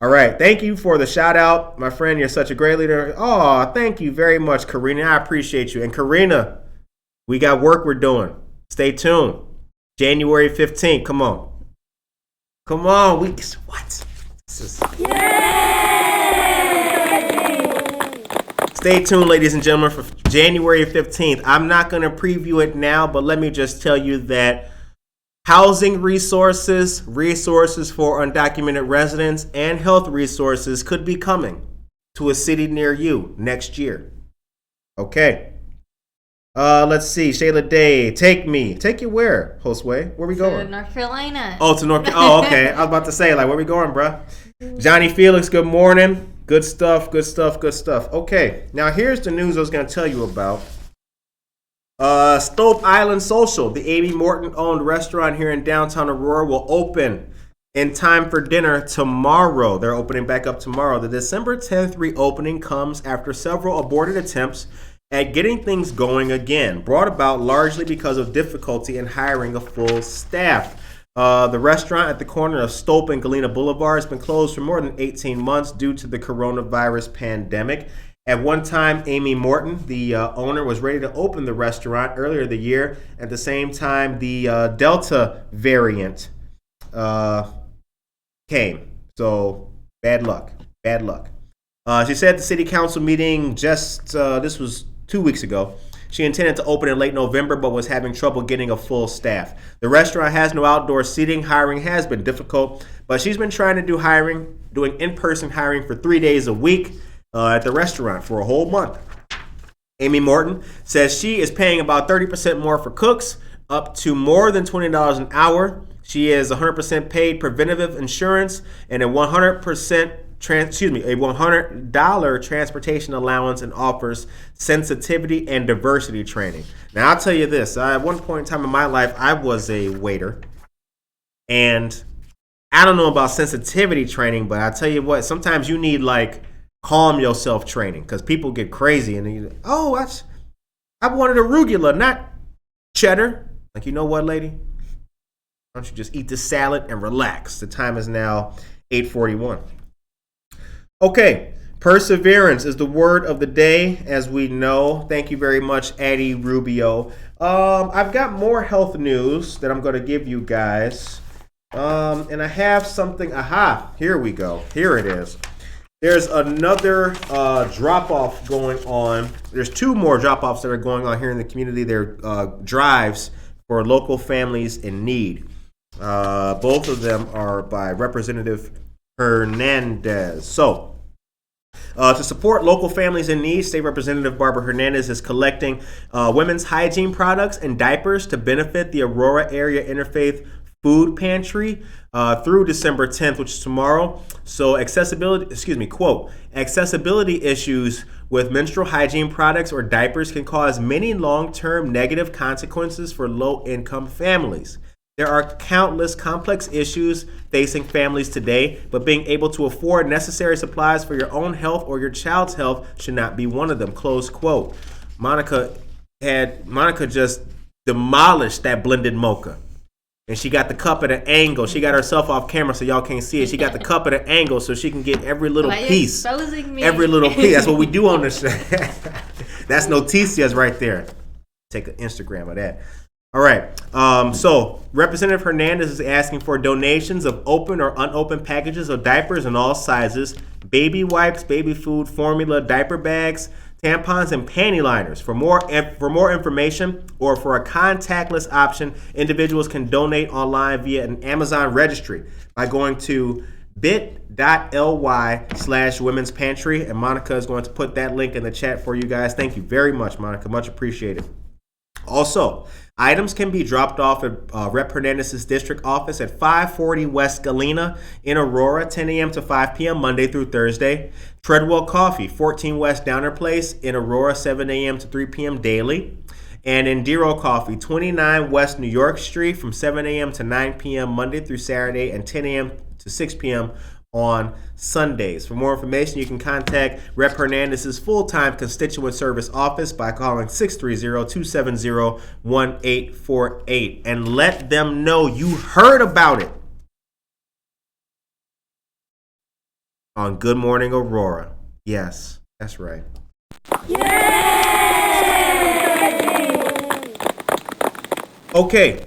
All right. Thank you for the shout out, my friend. You're such a great leader. Oh, thank you very much, Karina. I appreciate you. And Karina, we got work we're doing. Stay tuned. January 15th. Come on. Come on. What? Stay tuned, ladies and gentlemen, for January 15th. I'm not going to preview it now, but let me just tell you that housing resources for undocumented residents, and health resources could be coming to a city near you next year. Okay. Let's see. Shayla Day, take me. Take you where, Josue? Where we going? To North Carolina. Oh, to North Carolina. Oh, okay. I was about to say, like, where we going, bruh? Johnny Felix, good morning. Good stuff. Okay, now here's the news I was going to tell you about. Stolp Island Social, the Amy Morton-owned restaurant here in downtown Aurora, will open in time for dinner tomorrow. They're opening back up tomorrow. The December 10th reopening comes after several aborted attempts at getting things going again, brought about largely because of difficulty in hiring a full staff. The restaurant at the corner of Stolp and Galena Boulevard has been closed for more than 18 months due to the coronavirus pandemic. At one time, Amy Morton, the owner, was ready to open the restaurant earlier the year. At the same time, the Delta variant came. So, bad luck. She said at the city council meeting this was 2 weeks ago, she intended to open in late November, but was having trouble getting a full staff. The restaurant has no outdoor seating. Hiring has been difficult, but she's been trying to doing in-person hiring for 3 days a week at the restaurant for a whole month. Amy Morton says she is paying about 30% more for cooks, up to more than $20 an hour. She is 100% paid preventative insurance and a $100 transportation allowance, and offers sensitivity and diversity training. Now, I'll tell you this. At one point in time in my life, I was a waiter. And I don't know about sensitivity training, but I tell you what, sometimes you need calm yourself training, because people get crazy and I wanted arugula, not cheddar. You know what, lady? Why don't you just eat this salad and relax? The time is now 8:41. Okay, perseverance is the word of the day, as we know. Thank you very much, Addie Rubio. I've got more health news that I'm going to give you guys. And I have something. Aha, here we go. Here it is. There's another drop-off going on. There's two more drop-offs that are going on here in the community. They're drives for local families in need. Both of them are by Representative Hernandez. So, to support local families in need, State Representative Barbara Hernandez is collecting women's hygiene products and diapers to benefit the Aurora Area Interfaith Food Pantry through December 10th, which is tomorrow. So quote, accessibility issues with menstrual hygiene products or diapers can cause many long-term negative consequences for low-income families. There are countless complex issues facing families today, but being able to afford necessary supplies for your own health or your child's health should not be one of them, close quote. Monica just demolished that blended mocha. And she got the cup at an angle. She got herself off camera so y'all can't see it. She got the cup at an angle so she can get every little piece. Exposing me? Every little piece. That's what we do on this show. That's noticias right there. Take an Instagram of that. All right. So Representative Hernandez is asking for donations of open or unopened packages of diapers in all sizes, baby wipes, baby food, formula, diaper bags, tampons, and panty liners. For more information or for a contactless option, individuals can donate online via an Amazon registry by going to bit.ly/women's pantry. And Monica is going to put that link in the chat for you guys. Thank you very much, Monica. Much appreciated. Also, items can be dropped off at Rep. Hernandez's district office at 540 West Galena in Aurora, 10 a.m. to 5 p.m. Monday through Thursday. Treadwell Coffee, 14 West Downer Place in Aurora, 7 a.m. to 3 p.m. daily. And Indiro Coffee, 29 West New York Street from 7 a.m. to 9 p.m. Monday through Saturday and 10 a.m. to 6 p.m. on Sundays. For more information, you can contact Rep. Hernandez's full-time constituent service office by calling 630-270-1848 and let them know you heard about it on Good Morning Aurora. Yes, that's right. Yay! Okay.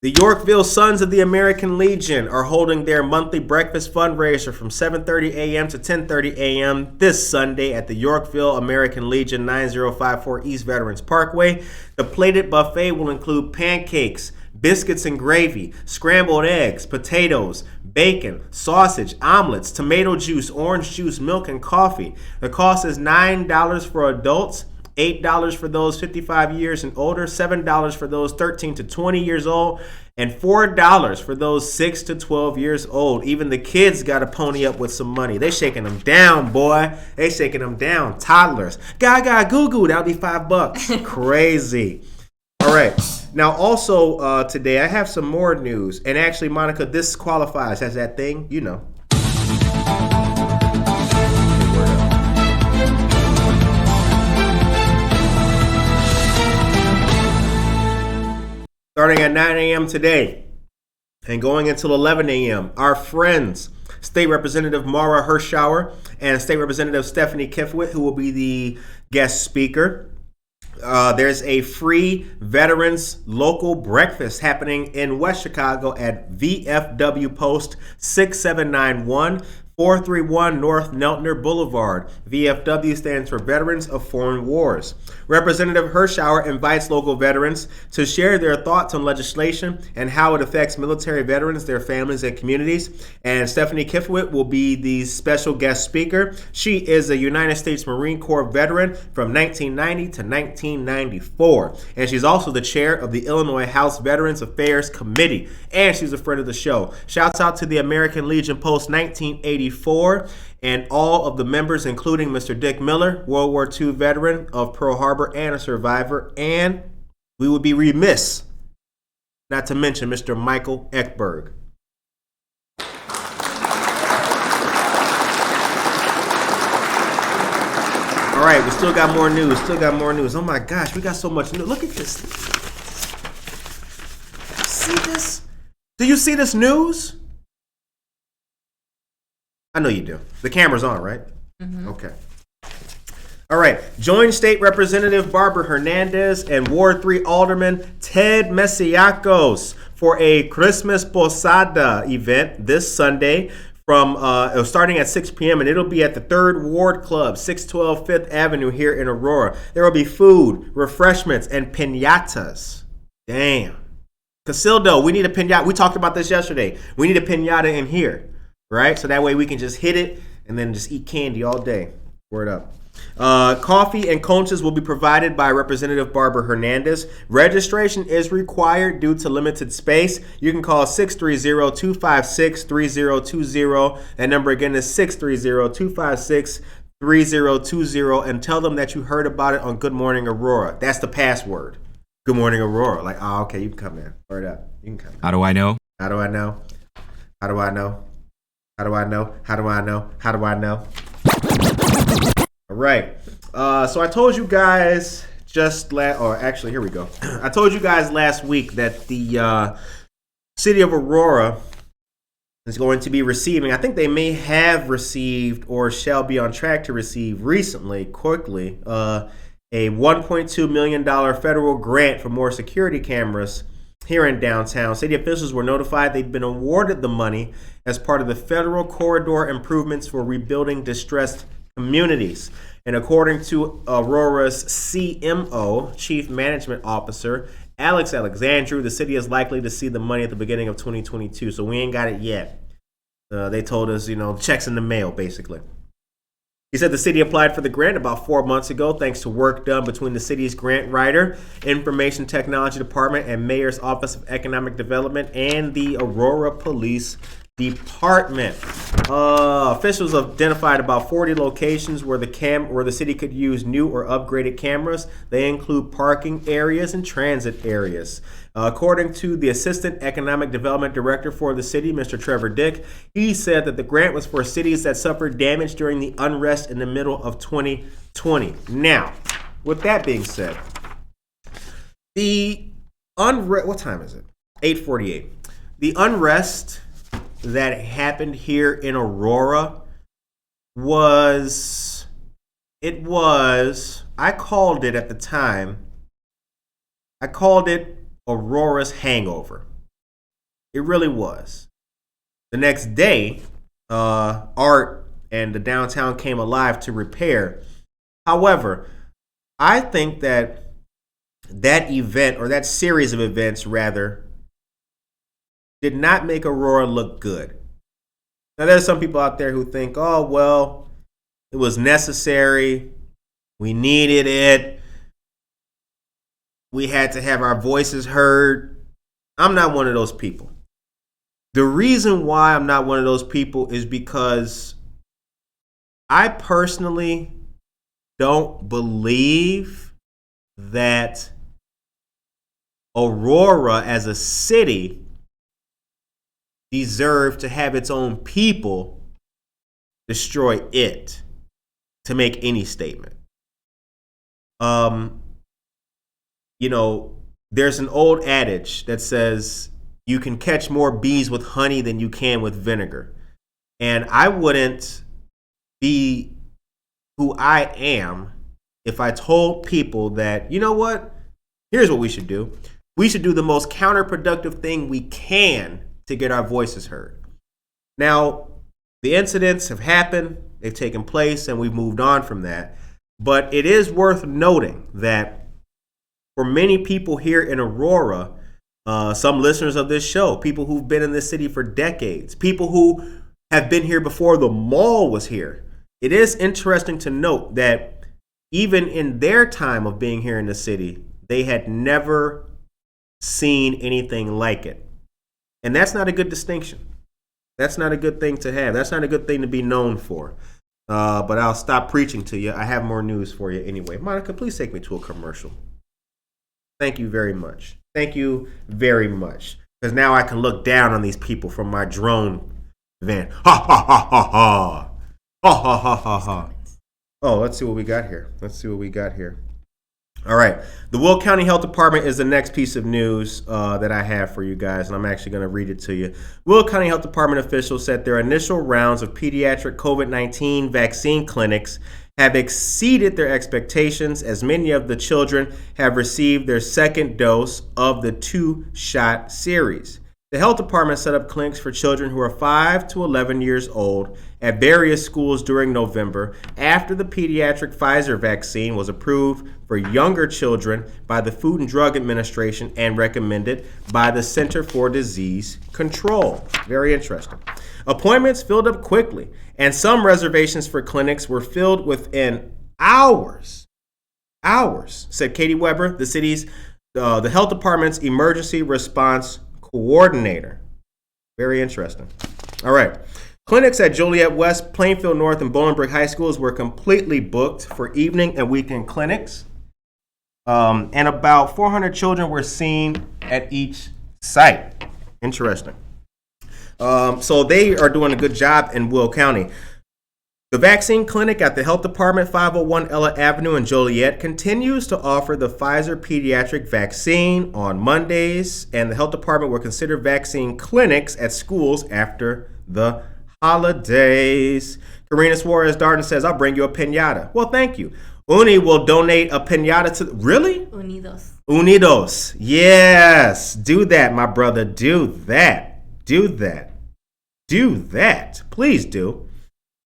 The Yorkville Sons of the American Legion are holding their monthly breakfast fundraiser from 7:30 a.m. to 10:30 a.m. this Sunday at the Yorkville American Legion, 9054 East Veterans Parkway. The plated buffet will include pancakes, biscuits and gravy, scrambled eggs, potatoes, bacon, sausage, omelets, tomato juice, orange juice, milk, and coffee. The cost is $9 for adults, $8 for those 55 years and older, $7 for those 13 to 20 years old, and $4 for those 6 to 12 years old. Even the kids got to pony up with some money. They shaking them down, boy. They shaking them down. Toddlers. Gaga, goo goo. That'll be $5. Crazy. All right. Now, also today, I have some more news. And actually, Monica, this qualifies as that thing, you know. Starting at 9 a.m. today and going until 11 a.m., our friends, State Representative Mara Hirschauer and State Representative Stephanie Kifwit, who will be the guest speaker. There's a free veterans local breakfast happening in West Chicago at VFW Post 6791. 431 North Neltner Boulevard. VFW stands for Veterans of Foreign Wars. Representative Hirschauer invites local veterans to share their thoughts on legislation and how it affects military veterans, their families, and communities. And Stephanie Kifwit will be the special guest speaker. She is a United States Marine Corps veteran from 1990 to 1994. And she's also the chair of the Illinois House Veterans Affairs Committee. And she's a friend of the show. Shouts out to the American Legion Post 1984 and all of the members, including Mr. Dick Miller, World War II veteran of Pearl Harbor and a survivor. And we would be remiss not to mention Mr. Michael Eckberg. All right, we still got more news. Oh my gosh, we got so much news. Look at this. See this? Do you see this news? I know you do. The camera's on, right? Mm-hmm. Okay. All right. Join State Representative Barbara Hernandez and Ward 3 Alderman Ted Mesiacos for a Christmas Posada event this Sunday from starting at 6 p.m. and it'll be at the 3rd Ward Club, 612 5th Avenue here in Aurora. There will be food, refreshments, and piñatas. Damn. Casildo, we need a piñata. We talked about this yesterday. We need a piñata in here, right? So that way we can just hit it and then just eat candy all day. Word up. Coffee and conchas will be provided by Representative Barbara Hernandez. Registration is required due to limited space. You can call 630-256-3020. That number again is 630-256-3020 and tell them that you heard about it on Good Morning Aurora. That's the password. Good Morning Aurora. Like, oh, okay, you can come in. Word up. You can come in. How do I know? How do I know? How do I know? How do I know? How do I know? How do I know? All right. So I told you guys here we go. I told you guys last week that the city of Aurora is going to be receiving, I think they may have received or shall be on track to receive quickly, a $1.2 million federal grant for more security cameras here in downtown. City officials were notified they'd been awarded the money as part of the federal corridor improvements for rebuilding distressed communities. And according to Aurora's CMO, Chief Management Officer, Alex Alexandru, the city is likely to see the money at the beginning of 2022. So we ain't got it yet. They told us, checks in the mail, basically. He said the city applied for the grant about 4 months ago thanks to work done between the city's grant writer, Information Technology Department, and Mayor's Office of Economic Development, and the Aurora Police Department. Officials identified about 40 locations where the city could use new or upgraded cameras. They include parking areas and transit areas. According to the Assistant Economic Development Director for the city, Mr. Trevor Dick, he said that the grant was for cities that suffered damage during the unrest in the middle of 2020. Now, with that being said, what time is it? 8:48. The unrest that happened here in Aurora I called it at the time, Aurora's hangover. It really was. The next day, Art and the downtown came alive to repair. However, I think that event, or that series of events rather, did not make Aurora look good. Now, there's some people out there who think, oh, well, it was necessary. We needed it. We had to have our voices heard. I'm not one of those people. The reason why I'm not one of those people is because I personally don't believe that Aurora as a city deserve to have its own people destroy it to make any statement. There's an old adage that says you can catch more bees with honey than you can with vinegar. And I wouldn't be who I am if I told people that, you know what? Here's what we should do. We should do the most counterproductive thing we can to get our voices heard. Now, the incidents have happened, they've taken place, and we've moved on from that. But it is worth noting that for many people here in Aurora, some listeners of this show, people who've been in this city for decades, people who have been here before the mall was here, it is interesting to note that even in their time of being here in the city, they had never seen anything like it. And that's not a good distinction. That's not a good thing to have. That's not a good thing to be known for. But I'll stop preaching to you. I have more news for you anyway. Monica, please take me to a commercial. Thank you very much. Thank you very much. Because now I can look down on these people from my drone van. Ha ha ha ha ha. Ha ha ha ha ha. Oh, let's see what we got here. All right. The Will County Health Department is the next piece of news that I have for you guys, and I'm actually going to read it to you. Will County Health Department officials said their initial rounds of pediatric COVID-19 vaccine clinics have exceeded their expectations, as many of the children have received their second dose of the 2-shot series. The health department set up clinics for children who are 5 to 11 years old at various schools during November after the pediatric Pfizer vaccine was approved for younger children by the Food and Drug Administration and recommended by the Center for Disease Control. Very interesting. Appointments filled up quickly, and some reservations for clinics were filled within hours. Hours, said Katie Weber, the health department's emergency response coordinator. Very interesting. All right. Clinics at Joliet West, Plainfield North, and Bolingbrook High Schools were completely booked for evening and weekend clinics. And about 400 children were seen at each site. Interesting. So they are doing a good job in Will County. The vaccine clinic at the Health Department, 501 Ella Avenue in Joliet, continues to offer the Pfizer pediatric vaccine on Mondays, and the Health Department will consider vaccine clinics at schools after the holidays. Karina Suarez Darden says, I'll bring you a piñata. Well, thank you. Uni will donate a piñata to... Really? Unidos. Yes. Do that, my brother. Do that. Please do.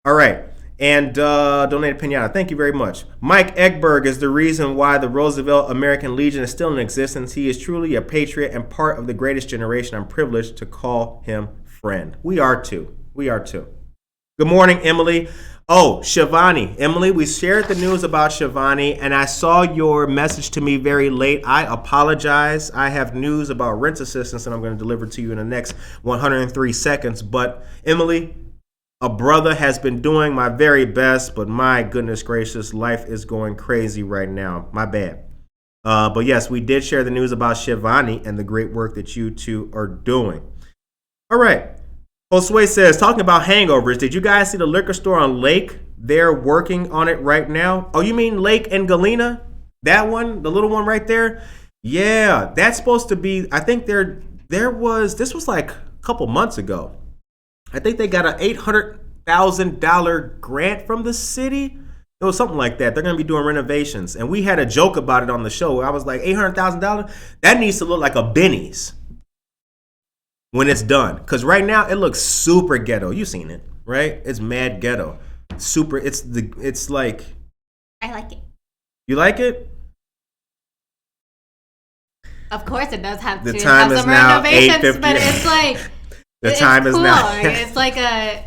All right, and donate a piñata. Thank you very much. Mike Egberg is the reason why the Roosevelt American Legion is still in existence. He is truly a patriot and part of the greatest generation. I'm privileged to call him friend. We are too. Good morning, Emily. Oh, Shivani. Emily, we shared the news about Shivani, and I saw your message to me very late. I apologize. I have news about rent assistance that I'm going to deliver to you in the next 103 seconds. But, Emily, a brother has been doing my very best, but my goodness gracious, life is going crazy right now. My bad. But yes, we did share the news about Shivani and the great work that you two are doing. All right. Josue says, talking about hangovers, did you guys see the liquor store on Lake? They're working on it right now. Oh, you mean Lake and Galena? That one? The little one right there? Yeah, that's supposed to be, I think this was like a couple months ago. I think they got an $800,000 grant from the city. It was something like that. They're going to be doing renovations. And we had a joke about it on the show. I was like, $800,000? That needs to look like a Benny's when it's done. Because right now, it looks super ghetto. You've seen it, right? It's mad ghetto. Super. It's like... I like it. You like it? Of course it does have the to time have is some now renovations, 8:50. but it's like... The time is cool. now. It's like a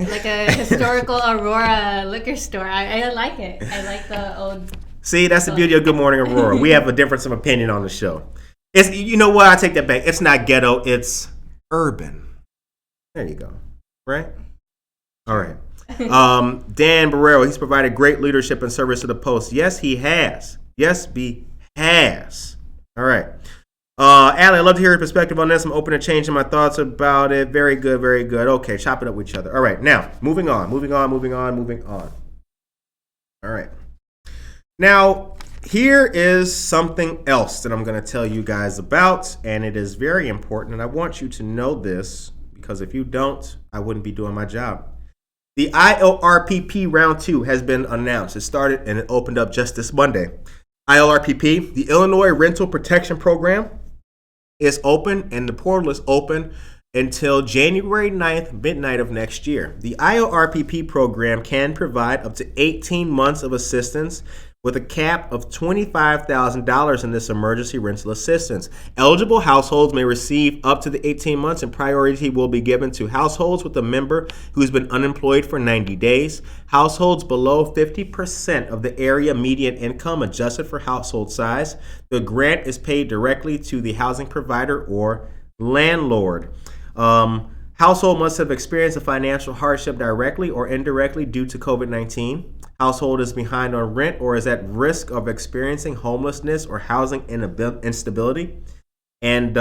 historical Aurora liquor store. I like it. I like the old. See, that's the beauty of Good Morning Aurora. We have a difference of opinion on the show. It's, you know what? I take that back. It's not ghetto. It's urban. There you go. Right? All right. Dan Barrero, he's provided great leadership and service to the Post. Yes, he has. Yes, he has. All right. Allie, I'd love to hear your perspective on this. I'm open to changing my thoughts about it. Very good, very good. Okay, chop it up with each other. All right, now, moving on. All right. Now, here is something else that I'm going to tell you guys about, and it is very important, and I want you to know this, because if you don't, I wouldn't be doing my job. The ILRPP Round 2 has been announced. It started and it opened up just this Monday. ILRPP, the Illinois Rental Protection Program, is open, and the portal is open until January 9th, midnight of next year. The ILRPP program can provide up to 18 months of assistance with a cap of $25,000 in this emergency rental assistance. Eligible households may receive up to the 18 months, and priority will be given to households with a member who's been unemployed for 90 days, households below 50% of the area median income adjusted for household size. The grant is paid directly to the housing provider or landlord. Household must have experienced a financial hardship directly or indirectly due to COVID-19. Household is behind on rent or is at risk of experiencing homelessness or housing instability. And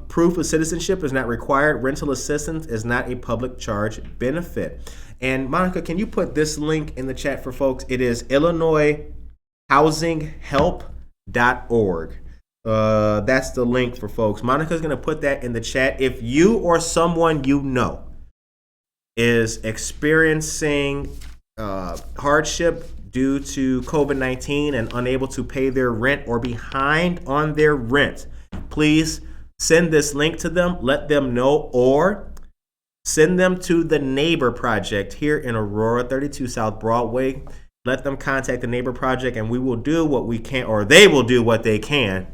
proof of citizenship is not required. Rental assistance is not a public charge benefit. And Monica, can you put this link in the chat for folks? It is IllinoisHousingHelp.org. That's the link for folks. Monica's going to put that in the chat. If you or someone you know is experiencing hardship due to COVID-19 and unable to pay their rent or behind on their rent, please send this link to them, let them know, or send them to the Neighbor Project here in Aurora, 32 South Broadway. Let them contact the Neighbor Project, and we will do what we can, or they will do what they can,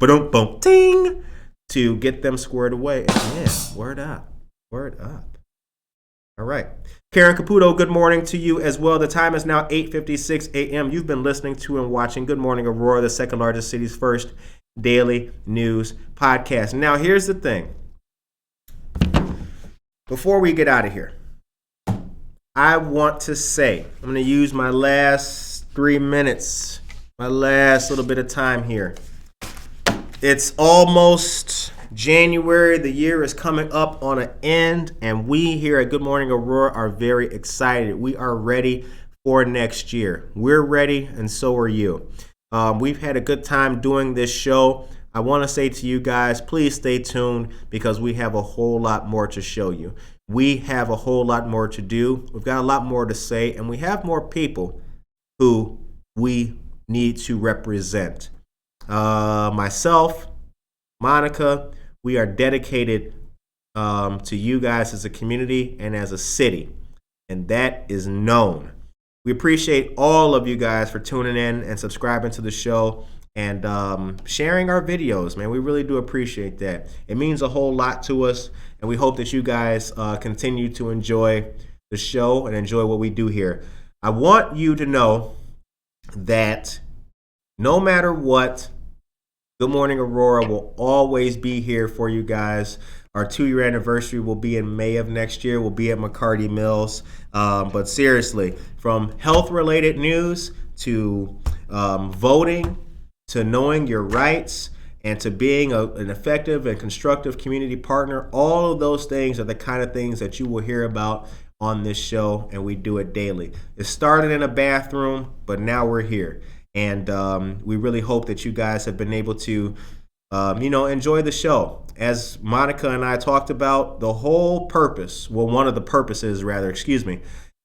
ting, to get them squared away. And yeah, word up. All right. Karen Caputo, good morning to you as well. The time is now 8:56 a.m. You've been listening to and watching Good Morning Aurora, the second largest city's first daily news podcast. Now, here's the thing. Before we get out of here, I want to say, I'm going to use my last 3 minutes, my last little bit of time here. It's almost January. The year is coming up on an end, and we here at Good Morning Aurora are very excited. We are ready for next year. We're ready, and so are you. We've had a good time doing this show. I want to say to you guys, please stay tuned because we have a whole lot more to show you. We have a whole lot more to do. We've got a lot more to say, and we have more people who we need to represent. Myself, Monica, we are dedicated to you guys as a community and as a city, and that is known. We appreciate all of you guys for tuning in and subscribing to the show and sharing our videos, man. We really do appreciate that. It means a whole lot to us, and we hope that you guys continue to enjoy the show and enjoy what we do here. I want you to know that no matter what, Good Morning Aurora will always be here for you guys. Our 2-year anniversary will be in May of next year. We'll be at McCarty Mills. But seriously, from health-related news to voting, to knowing your rights, and to being an effective and constructive community partner, all of those things are the kind of things that you will hear about on this show, and we do it daily. It started in a bathroom, but now we're here. And we really hope that you guys have been able to, enjoy the show. As Monica and I talked about, the whole purpose, well, one of the purposes, rather,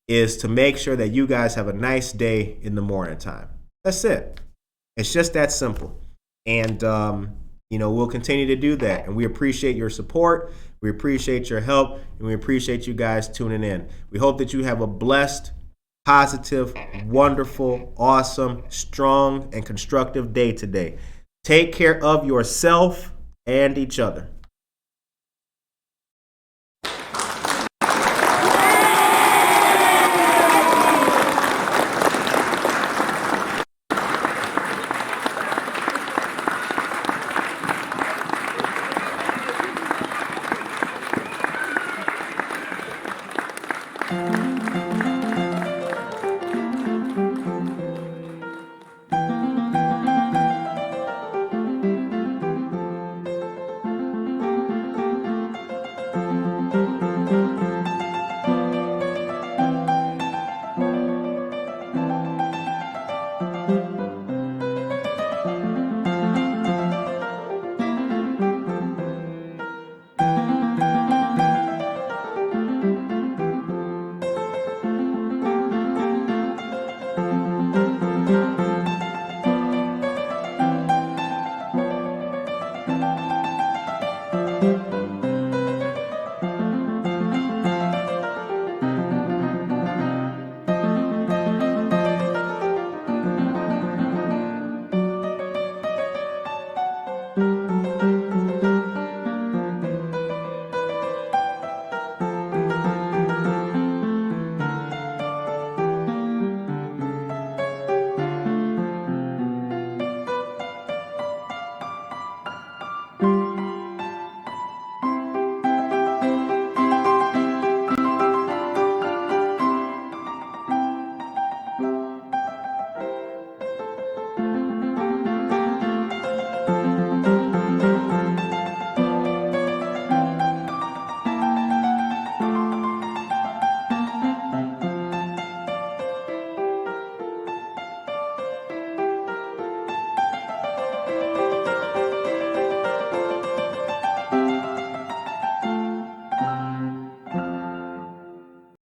is to make sure that you guys have a nice day in the morning time. That's it. It's just that simple. And, we'll continue to do that. And we appreciate your support. We appreciate your help. And we appreciate you guys tuning in. We hope that you have a blessed, positive, wonderful, awesome, strong, and constructive day today. Take care of yourself and each other.